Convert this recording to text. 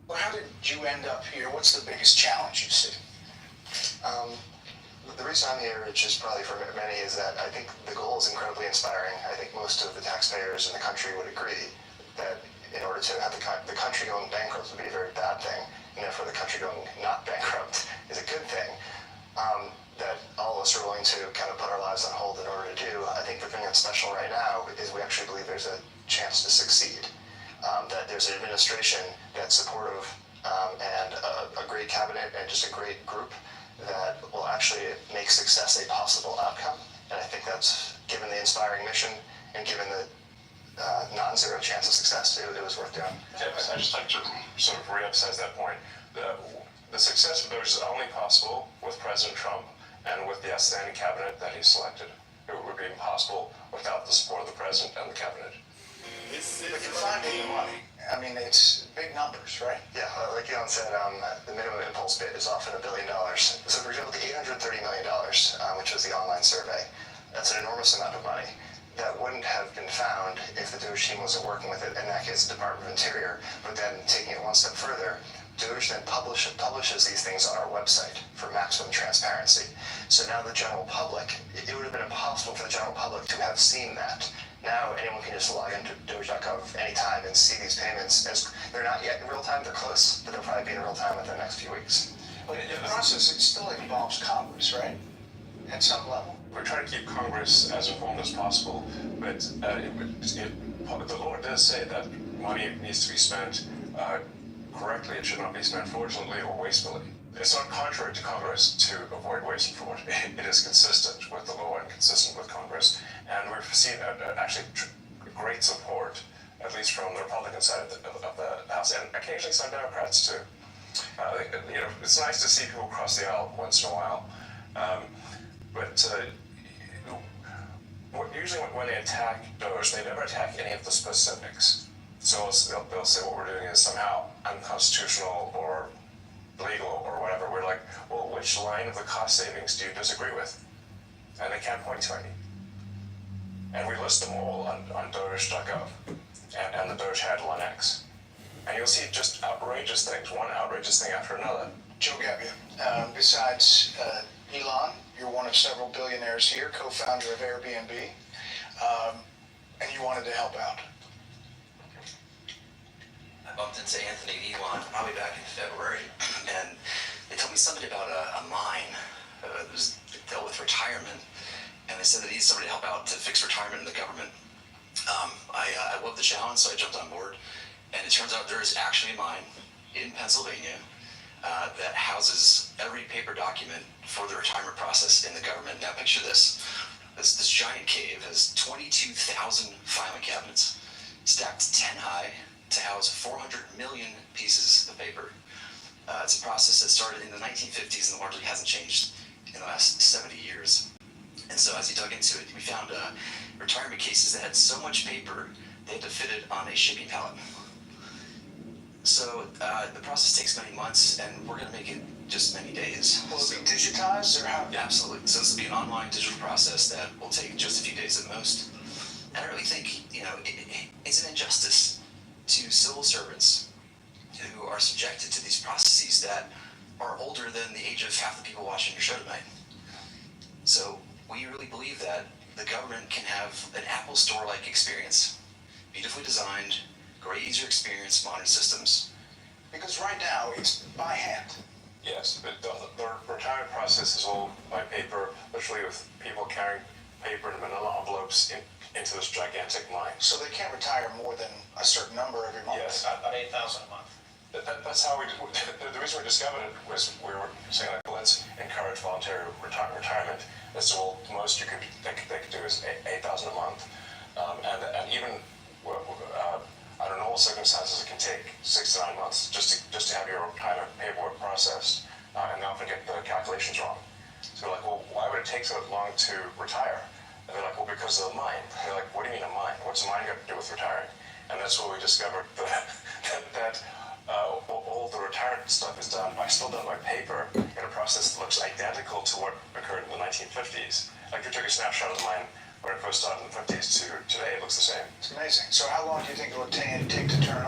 Well, how did you end up here? What's the biggest challenge you see? The reason I'm here, which is probably for many, is that I think the goal is incredibly inspiring. I think most of the taxpayers in the country would agree that in order to have the country going bankrupt would be a very bad thing, and therefore the country going not bankrupt is a good thing. That all of us are willing to kind of put our lives on hold in order to do. I think the thing that's special right now is we actually believe there's a chance to succeed. That there's an administration that's supportive and a great cabinet and just a great group that will actually make success a possible outcome. And I think that's, given the inspiring mission and given the non-zero chance of success, it was worth doing. Yeah, I'd just like to sort of re-emphasize that point. The success of those is only possible with President Trump and with the outstanding cabinet that he selected. It would be impossible without the support of the president and the cabinet. But you're finding the money. I mean, it's big numbers, right? Yeah, like Elon said, the minimum impulse bid is often $1 billion. So for example, the $830 million, which was the online survey, that's an enormous amount of money that wouldn't have been found if the DOJ team wasn't working with it, in that case the Department of Interior. But then taking it one step further, DOJ then publishes these things on our website for maximum transparency. So now the general public, it would have been impossible for the general public to have seen that. Now anyone can just log into Doge.gov anytime and see these payments. As they're not yet in real time, they're close, but they'll probably be in real time within the next few weeks. But the process, it still involves Congress, right? At some level. We're trying to keep Congress as informed as possible, but the law does say that money needs to be spent correctly. It should not be spent fraudulently or wastefully. It's not contrary to Congress to avoid waste and fraud. It is consistent with the law and consistent with Congress. And we've seen actually great support, at least from the Republican side of the House, and occasionally some Democrats too. It's nice to see people cross the aisle once in a while. Usually when they attack DOJ, they never attack any of the specifics. So they'll say what we're doing is somehow unconstitutional or legal or whatever. We're like, well, which line of the cost savings do you disagree with? And they can't point to any. And we list them all on Doge.gov and the Doge handle on X. And you'll see just outrageous things, one outrageous thing after another. Joe Gebbia, besides Elon, you're one of several billionaires here, co-founder of Airbnb, and you wanted to help out. I bumped into Anthony and Elon probably back in February, and they told me something about a mine that dealt with retirement, and they said they needed somebody to help out to fix retirement in the government. I loved the challenge, so I jumped on board, and it turns out there is actually a mine in Pennsylvania that houses every paper document for the retirement process in the government. Now picture this. This giant cave has 22,000 filing cabinets, stacked 10 high, to house 400 million pieces of paper. It's a process that started in the 1950s and largely hasn't changed in the last 70 years. And so as he dug into it, we found retirement cases that had so much paper, they had to fit it on a shipping pallet. So the process takes many months, and we're going to make it just many days. Will it be digitized, or how? Yeah, absolutely. So this will be an online digital process that will take just a few days at most. And I really think, it's an injustice to civil servants who are subjected to these processes that are older than the age of half the people watching your show tonight. So we really believe that the government can have an Apple Store-like experience, beautifully designed, great user experience, modern systems. Because right now it's by hand. Yes, but the retirement process is all by paper, literally with people carrying paper in manila envelopes into this gigantic mine. So they can't retire more than a certain number every month. Yes. About 8,000 a month. That's how we did. The reason we discovered it was we were saying, like, let's encourage voluntary retirement. That's all. The most they could do is 8,000 a month, and even under normal circumstances, it can take 6 to 9 months just to have your retirement paperwork processed, and they often get the calculations wrong. So we're like, well, why would it take so long to retire? And they're like, well, because of the mine. They're like, what do you mean a mine? What's a mine got to do with retiring? And that's where we discovered that all the retirement stuff is still done by paper in a process that looks identical to what occurred in the 1950s. Like, we took a snapshot of the mine when it first started in the 50s to today, it looks the same. It's amazing. So how long do you think it would take to turn